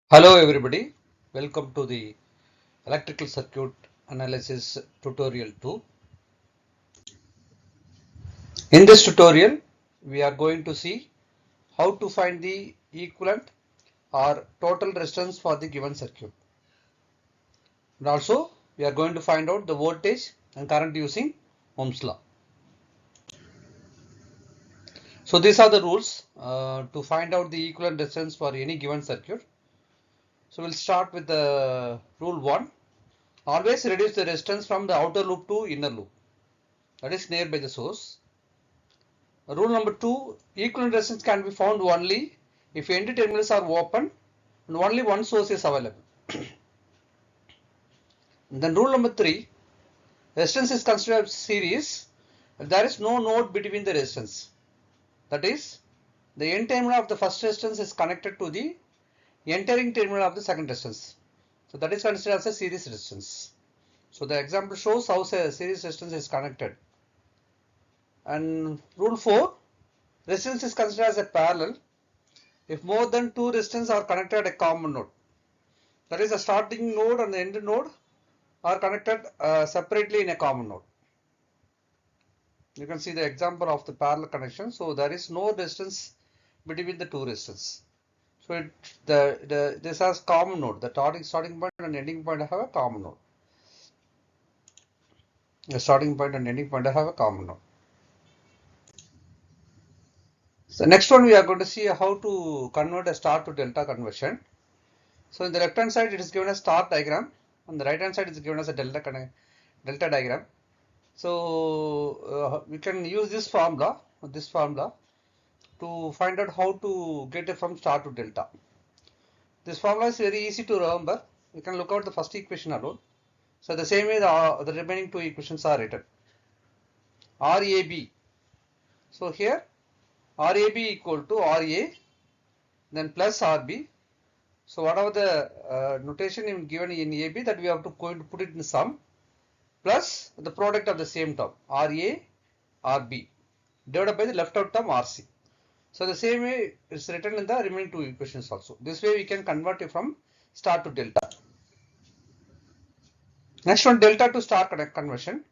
Hello everybody, welcome to the electrical circuit analysis tutorial 2. In this tutorial, we are going to see how to find the equivalent or total resistance for the given circuit. And also, we are going to find out the voltage and current using Ohm's law. So these are the rules to find out the equivalent resistance for any given circuit. So we'll start with the rule 1. Always reduce the resistance from the outer loop to inner loop. That is nearby the source. Rule number 2, equivalent resistance can be found only if end terminals are open and only one source is available. Then rule number 3, resistance is considered series if there is no node between the resistance. That is, the end terminal of the first resistance is connected to the entering terminal of the second resistance. So that is considered as a series resistance. So the example shows how a series resistance is connected. And rule 4, resistance is considered as a parallel if more than two resistors are connected at a common node. That is, the starting node and the end node are connected separately in a common node. You can see the example of the parallel connection. So there is no distance between the two resistors. So this has common node. The starting point and ending point have a common node. The starting point and ending point have a common node. So next one we are going to see how to convert a star to delta conversion. So in the left hand side it is given as star diagram. On the right hand side it is given as a delta diagram. So we can use this formula to find out how to get it from star to delta. This formula is very easy to remember. You can look out the first equation alone. So the same way the remaining two equations are written. RAB. So here RAB equal to RA then plus RB. So whatever the notation given in AB, that we have to put it in sum plus the product of the same term RA RB divided by the left out term RC. So the same way it's written in the remaining two equations also. This way we can convert it from star to delta. Next one, delta to star conversion.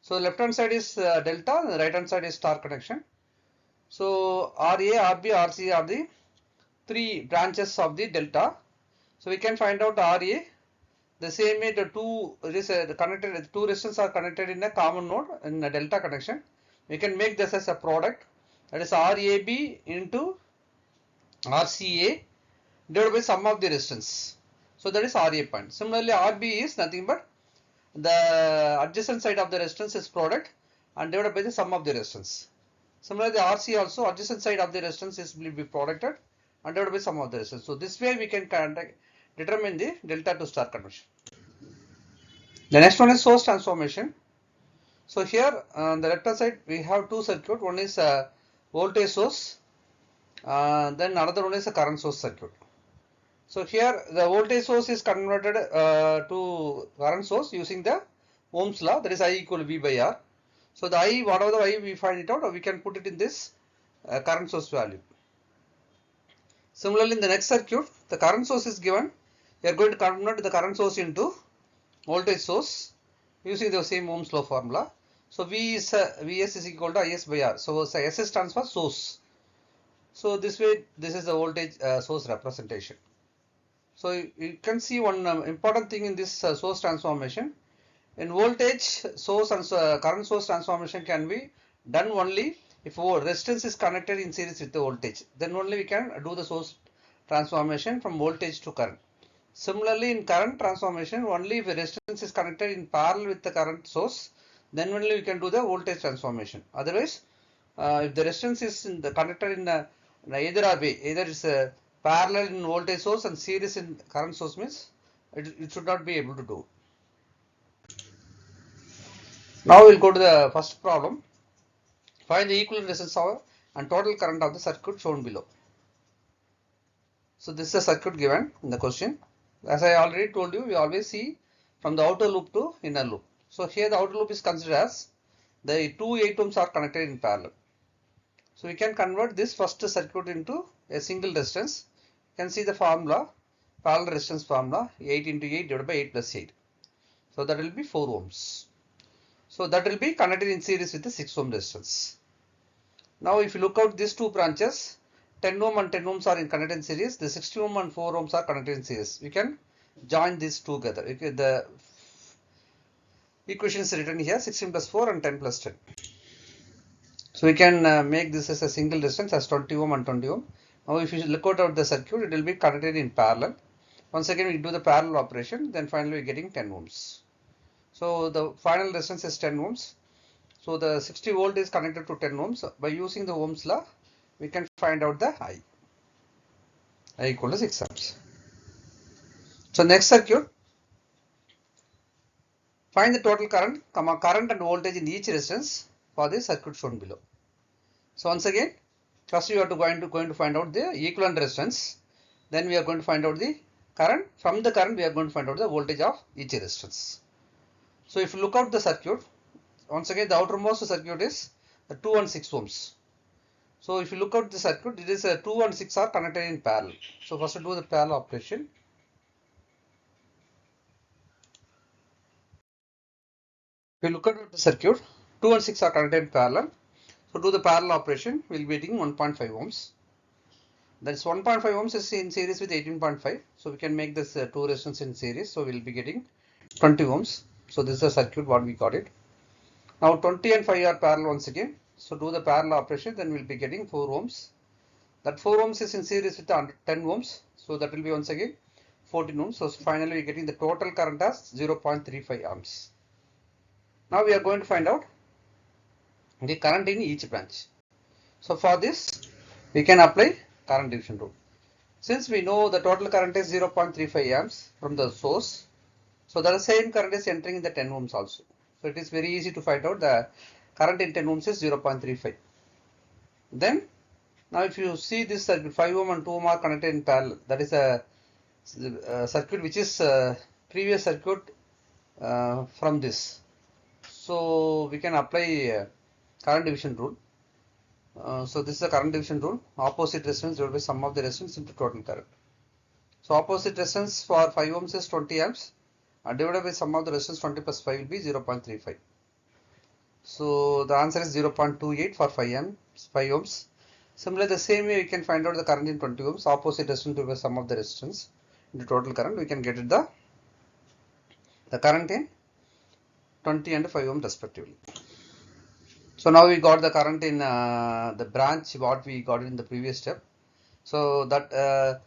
So the left hand side is delta and the right hand side is star connection. So RA, RB, RC are the three branches of the delta. So we can find out RA. The same way the two resistors are connected in a common node in a delta connection. We can make this as a product, that is RAB into RCA divided by sum of the resistance. So that is RA point. Similarly, RB is nothing but the adjacent side of the resistance is product and divided by the sum of the resistance. Similarly, the RC also adjacent side of the resistance will be producted and divided by sum of the resistance. So this way we can determine the delta to star conversion. The next one is source transformation. So here on the left hand side we have two circuits. One is a voltage source, then another one is a current source circuit. So here the voltage source is converted to current source using the Ohm's law, that is I equal to V by R. So the I, whatever the I we find it out, or we can put it in this current source value. Similarly, in the next circuit, the current source is given. We are going to convert the current source into voltage source using the same Ohm's law formula. So Vs is equal to Is by R. So S stands for source. So this way, this is the voltage source representation. So you can see one important thing in this source transformation. In voltage source and current source transformation can be done only if resistance is connected in series with the voltage. Then only we can do the source transformation from voltage to current. Similarly, in current transformation, only if resistance is connected in parallel with the current source, then only we can do the voltage transformation. Otherwise, if the resistance is connected in either or way, either it's parallel in voltage source and series in current source, means it should not be able to do. Now we'll go to the first problem. Find the equivalent resistance and total current of the circuit shown below. So this is a circuit given in the question. As I already told you, we always see from the outer loop to inner loop. So here the outer loop is considered as the two 8 ohms are connected in parallel. So we can convert this first circuit into a single resistance. You can see the formula. parallel resistance formula, 8 into 8 divided by 8 plus 8. So that will be 4 ohms. So that will be connected in series with the 6 ohm resistance. Now if you look out these two branches, 10 ohm and 10 ohms are in connected in series. The 60 ohm and 4 ohms are connected in series. We can join these together. The equation is written here, 16 plus 4 and 10 plus 10. So we can make this as a single resistance as 20 ohm and 20 ohm. Now if you look out the circuit, it will be connected in parallel. Once again we do the parallel operation, then finally we are getting 10 ohms. So the final resistance is 10 ohms. So the 60 volt is connected to 10 ohms. By using the Ohm's law, we can find out the I equal to 6 amps. So next circuit, find the total current, current and voltage in each resistance for the circuit shown below. So once again, first we are going to find out the equivalent resistance. Then we are going to find out the current. From the current, we are going to find out the voltage of each resistance. So if you look out the circuit, once again the outermost circuit is the 2 and 6 ohms. So if you look at the circuit, it is 2 and 6 are connected in parallel. So first do the parallel operation. If you look at the circuit, 2 and 6 are connected in parallel. So do the parallel operation, we will be getting 1.5 ohms. That is 1.5 ohms is in series with 18.5. So we can make this two resistance in series. So we will be getting 20 ohms. So this is the circuit what we got it. Now 20 and 5 are parallel once again. So do the parallel operation, then we will be getting 4 ohms. That 4 ohms is in series with 10 ohms. So that will be once again 14 ohms. So finally we are getting the total current as 0.35 amps. Now we are going to find out the current in each branch. So for this, we can apply current division rule. Since we know the total current is 0.35 amps from the source, so the same current is entering in the 10 ohms also. So it is very easy to find out the current in 10 ohms is 0.35. Then, now if you see this circuit, 5 ohm and 2 ohm are connected in parallel. That is a circuit which is previous circuit from this. So we can apply current division rule. So this is the current division rule. Opposite resistance divided by sum of the resistance into total current. So opposite resistance for 5 ohms is 20 amps and divided by sum of the resistance 20 plus 5 will be 0.35. So the answer is 0.28 for 5 ohms. Similarly, the same way we can find out the current in 20 ohms. Opposite resistance divided by sum of the resistance into total current. We can get it the current in 20 and 5 ohm respectively. So now we got the current in the branch what we got in the previous step. So that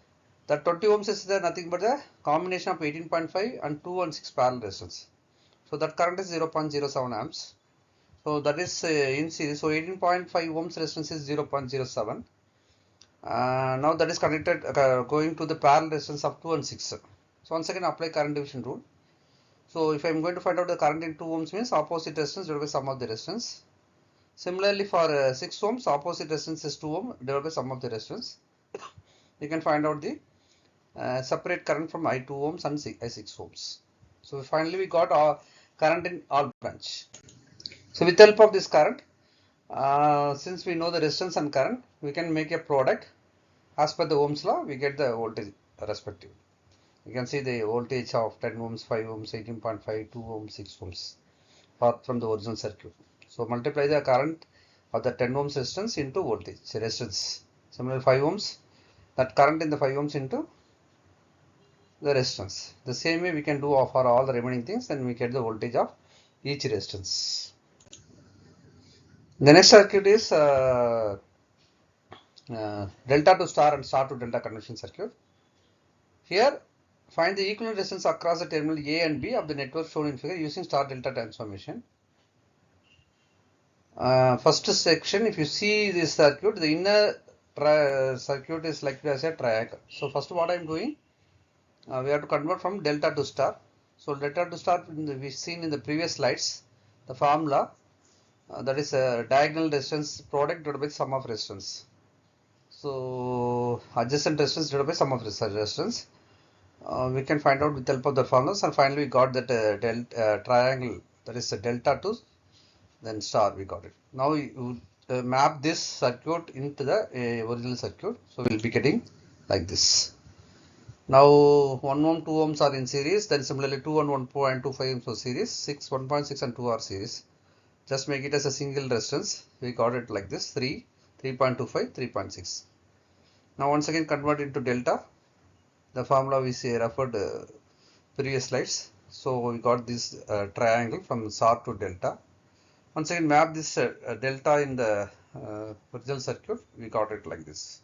20 ohms is nothing but the combination of 18.5 and 2 and 6 parallel resistance. So that current is 0.07 amps. So that is in series. So 18.5 ohms resistance is 0.07. Now that is connected going to the parallel resistance of 2 and 6. So once again apply current division rule. So if I am going to find out the current in 2 ohms means opposite resistance divided by sum of the resistance. Similarly for 6 ohms, opposite resistance is 2 ohm divided by sum of the resistance. You can find out the separate current from I2 ohms and I6 ohms. So finally we got our current in all branch. So with the help of this current, since we know the resistance and current, we can make a product. As per the Ohm's law, we get the voltage respective. You can see the voltage of 10 ohms, 5 ohms, 18.5, 2 ohms, 6 ohms from the original circuit. So multiply the current of the 10 ohms resistance into voltage resistance. Similarly 5 ohms, that current in the 5 ohms into the resistance. The same way we can do for all the remaining things, then we get the voltage of each resistance. The next circuit is delta to star and star to delta conversion circuit. Here, find the equivalent resistance across the terminal A and B of the network shown in figure using star delta transformation. First section, if you see this circuit, the inner circuit is like as a triangle. So first what I am doing, we have to convert from delta to star. So delta to star, we've seen in the previous slides, the formula that is a diagonal resistance product divided by sum of resistance. So adjacent resistance divided by sum of resistance. We can find out with the help of the formulas, and finally we got that triangle, that is a delta to then star, we got it. Now you map this circuit into the original circuit. So we will be getting like this. Now 1 ohm, 2 ohms are in series, then similarly 2 and 1.25 ohms are series, 6, 1.6 and 2 are series. Just make it as a single resistance. We got it like this, 3, 3.25, 3.6. Now once again convert into delta. The formula we see referred previous slides. So we got this triangle from SAR to delta. Once again map this delta in the original circuit. We got it like this.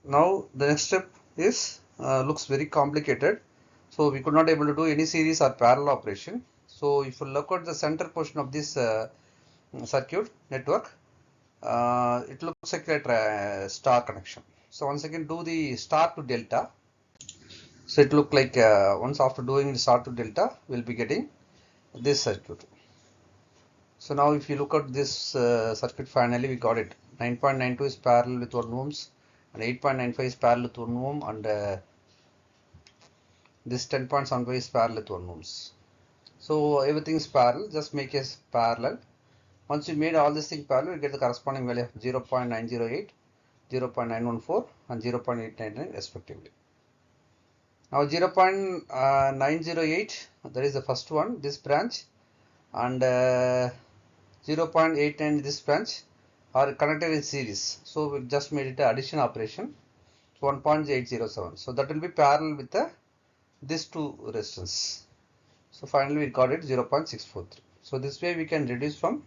Now the next step is looks very complicated. So we could not able to do any series or parallel operation. So if you look at the center portion of this circuit network, it looks like a star connection. So once again do the star to delta. So it look like once after doing the star to delta, we'll be getting this circuit. So now if you look at this circuit, finally we got it. 9.92 is parallel with 1 ohms and 8.95 is parallel with 1 ohm, and this 10.75 is parallel with 1 ohms. So everything is parallel, just make it parallel. Once you made all these things parallel, you get the corresponding value of 0.908, 0.914 and 0.899 respectively. Now 0.908, that is the first one, this branch, and 0.89 this branch are connected in series. So we just made it an addition operation, 1.807. So that will be parallel with these two resistance. So finally we got it 0.643. So this way we can reduce from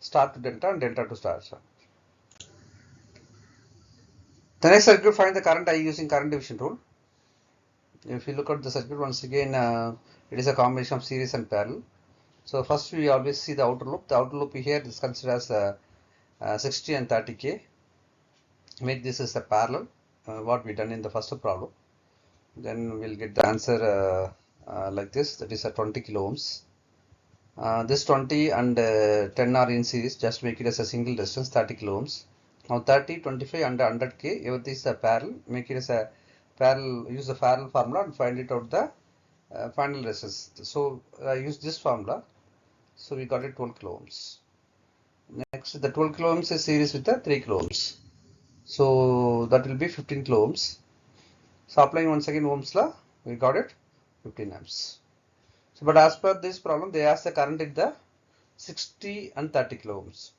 star to delta and delta to star. The next circuit, find the current I using current division rule. If you look at the circuit once again, it is a combination of series and parallel. So first we always see the outer loop. The outer loop here is considered as 60 and 30K. Make this as a parallel, what we done in the first problem. Then we'll get the answer like this, that is a 20 kilo ohms. This 20 and 10 are in series, just make it as a single resistance, 30 kilo ohms. Now 30, 25 and 100K, everything is a parallel, make it as a parallel, use the parallel formula and find it out the final resistance. So use this formula. So we got it 12 kilo ohms. Next, the 12 kilo ohms is series with the 3 kilo ohms. So that will be 15 kilo ohms. So applying once again Ohm's law, we got it 15 amps. So but as per this problem, they ask the current in the 60 and 30 kilo ohms.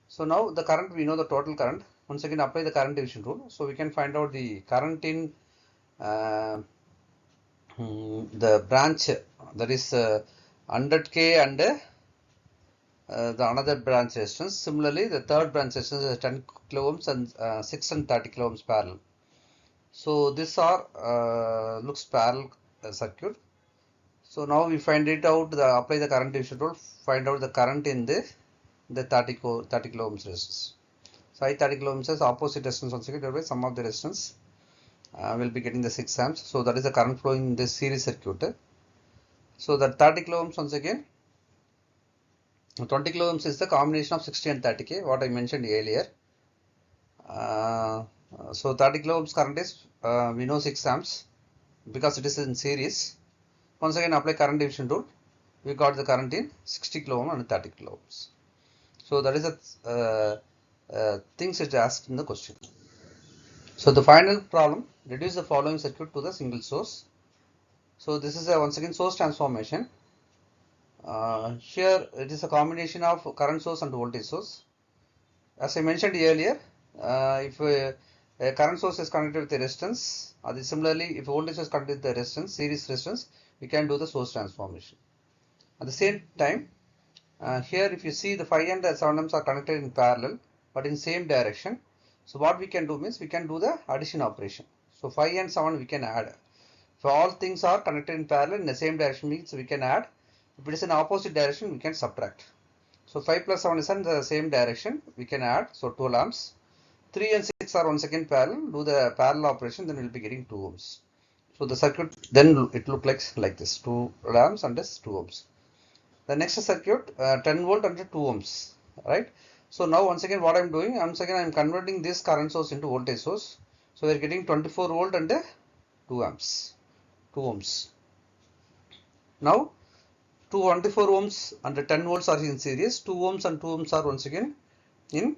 So now the current, we know the total current. Once again apply the current division rule. So we can find out the current in the branch, that is 100K and the another branch resistance. Similarly, the third branch resistance is 10 kilo ohms and 6 and 30 kilo ohms parallel. So this are looks parallel circuit. So now we find it out, apply the current division rule, find out the current in the 30 kilo ohms resistance. So I 30 kilo ohms is opposite resistance once again, by sum of the resistance. We'll be getting the 6 amps. So that is the current flowing in this series circuit. So that 30 kilo ohms once again, 20 kilo ohms is the combination of 60 and 30K, what I mentioned earlier. So 30 kilo ohms current is, we know 6 amps because it is in series. Once again apply current division rule, we got the current in 60 kilo ohm and 30 kilo ohms. So that is the things it asked in the question. So the final problem, reduce the following circuit to the single source. So this is a once again source transformation. Here it is a combination of current source and voltage source. As I mentioned earlier, if a current source is connected with a resistance, similarly if voltage is connected with the resistance, series resistance, we can do the source transformation. At the same time, here if you see the 5 and 7 ohms are connected in parallel but in same direction. So what we can do means we can do the addition operation. So 5 and 7 we can add. If all things are connected in parallel in the same direction means we can add. If it is in opposite direction we can subtract. So 5 plus 7 is in the same direction, we can add. So 12 amps. 3 and 6 are once again parallel. Do the parallel operation, then we will be getting 2 ohms. So the circuit then it look like this, 2 amps and this 2 ohms. The next circuit 10 volt and 2 ohms, right? So now once again what I am doing, once again I am converting this current source into voltage source. So we are getting 24 volt and 2 amps, 2 ohms. Now 24 ohms and 10 volts are in series, 2 ohms and 2 ohms are once again in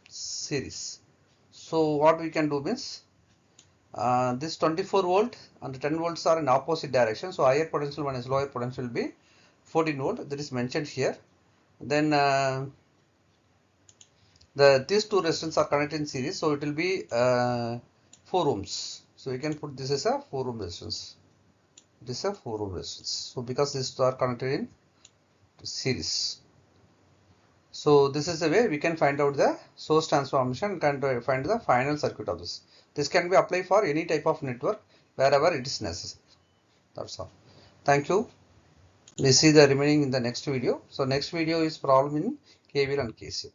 series. So what we can do means this 24 volt and 10 volts are in opposite direction. So higher potential minus lower potential will be 14 volt. That is mentioned here. Then these two resistors are connected in series, so it will be 4 ohms. So we can put this as a 4 ohm resistance. It is a 4 ohm resistance. So because these two are connected in series. So this is the way we can find out the source transformation and find the final circuit of this. This can be applied for any type of network wherever it is necessary. That's all. Thank you. We see the remaining in the next video. So next video is problem in KVL and KCL.